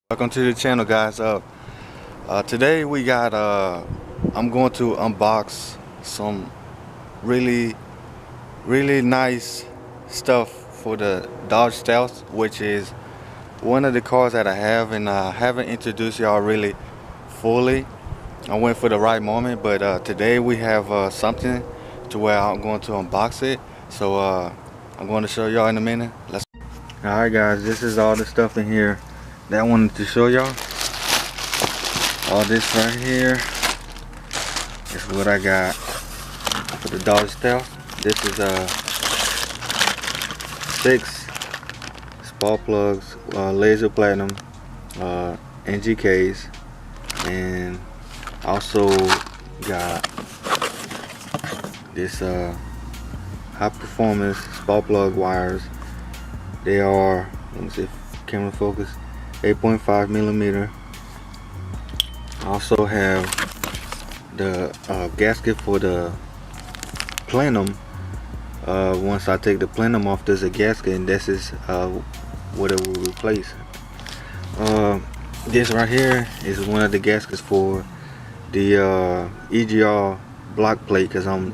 Welcome to the channel, guys. Today we got I'm going to unbox some really nice stuff for the Dodge Stealth, which is one of the cars that I have, and I haven't introduced y'all really fully. I went for the right moment, but today we have something to where I'm going to unbox it. So I'm going to show y'all in a minute. Alright guys, this is all the stuff in here that I wanted to show y'all. All this right here is what I got for the Dodge Stealth. This is 6 spark plugs, laser platinum, NGKs, and also got this high performance spark plug wires. They are, let me see if camera focus, 8.5 millimeter. I also have the gasket for the plenum. Once I take the plenum off, there's a gasket, and this is what it will replace. This right here is one of the gaskets for the EGR block plate, because I'm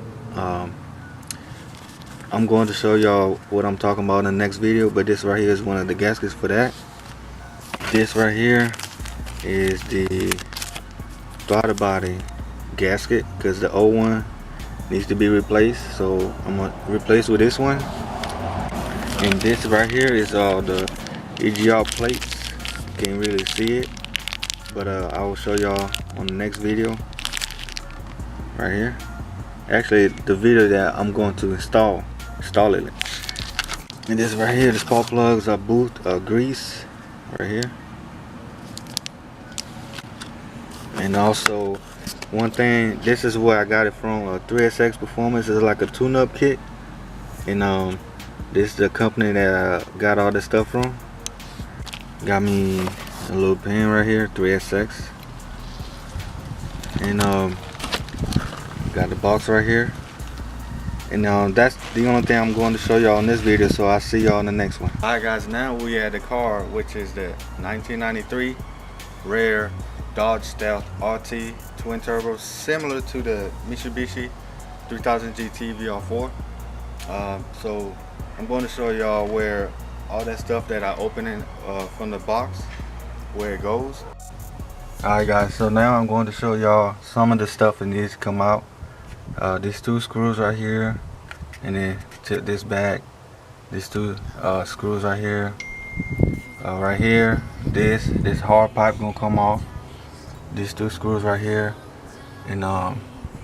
going to show y'all what I'm talking about in the next video, but this right here is one of the gaskets for that. This right here is the throttle body gasket, because the old one needs to be replaced, so I'm gonna replace with this one. And this right here is all the EGR plates. Can't really see it, but I will show y'all on the next video right here. Actually, the video that I'm going to install it. And this right here, the spark plugs are grease right here. And also, one thing, this is where I got it from, 3SX Performance. Is like a tune-up kit, and this is the company that I got all this stuff from. Got me a little pen right here, 3SX, and got the box right here. And that's the only thing I'm going to show y'all in this video, so I'll see y'all in the next one. Alright guys, now we at the car, which is the 1993 rare Dodge Stealth RT twin turbo, similar to the Mitsubishi 3000 GT VR4. So I'm going to show y'all where all that stuff that I open from the box, where it goes. Alright guys, so now I'm going to show y'all some of the stuff that needs to come out. These 2 screws right here, and then tip this back. These 2 screws right here. Right here, this hard pipe gonna come off. These 2 screws right here, and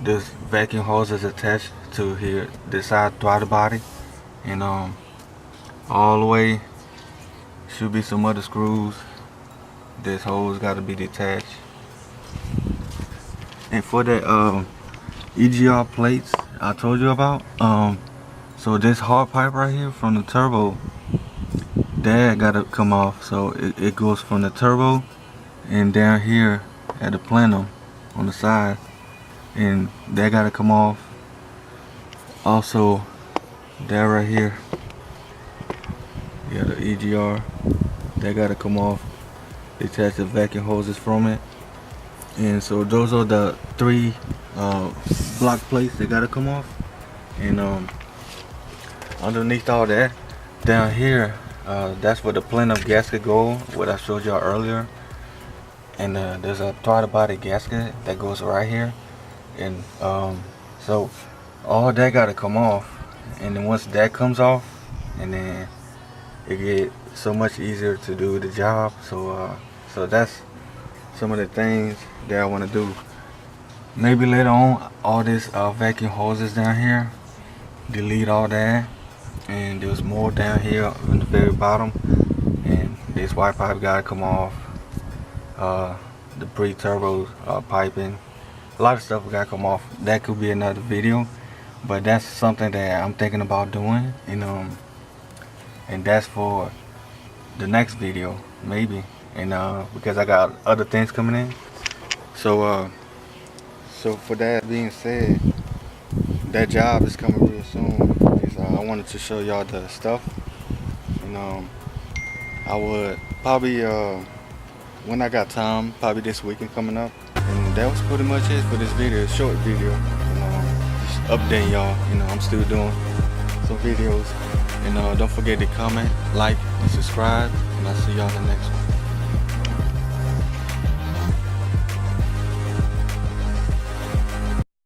this vacuum hose is attached to here, this side throttle body, and all the way should be some other screws. This hose got to be detached. And for the EGR plates I told you about, so this hard pipe right here from the turbo, that gotta come off. So it goes from the turbo and down here at the plenum on the side, and that gotta come off. Also that right here, yeah, the EGR, that gotta come off. Detach the vacuum hoses from it. And so those are the 3 block plates that gotta come off. And underneath all that, down here, that's where the plenum gasket go, what I showed y'all earlier. And there's a throttle body gasket that goes right here. And so all that gotta come off. And then once that comes off, and then it get so much easier to do the job. So that's some of the things that I want to do. Maybe later on, all this vacuum hoses down here, delete all that, and there's more down here on the very bottom, and this white pipe gotta come off. The pre-turbo piping, a lot of stuff gotta come off. That could be another video, but that's something that I'm thinking about doing, and that's for the next video maybe. And because I got other things coming in, so for that being said, that job is coming real soon. I wanted to show y'all the stuff, and I would probably when I got time, probably this weekend coming up. And that was pretty much it for this video, short video. Just updating y'all. I'm still doing some videos. And don't forget to comment, like, and subscribe. And I'll see y'all in the next one.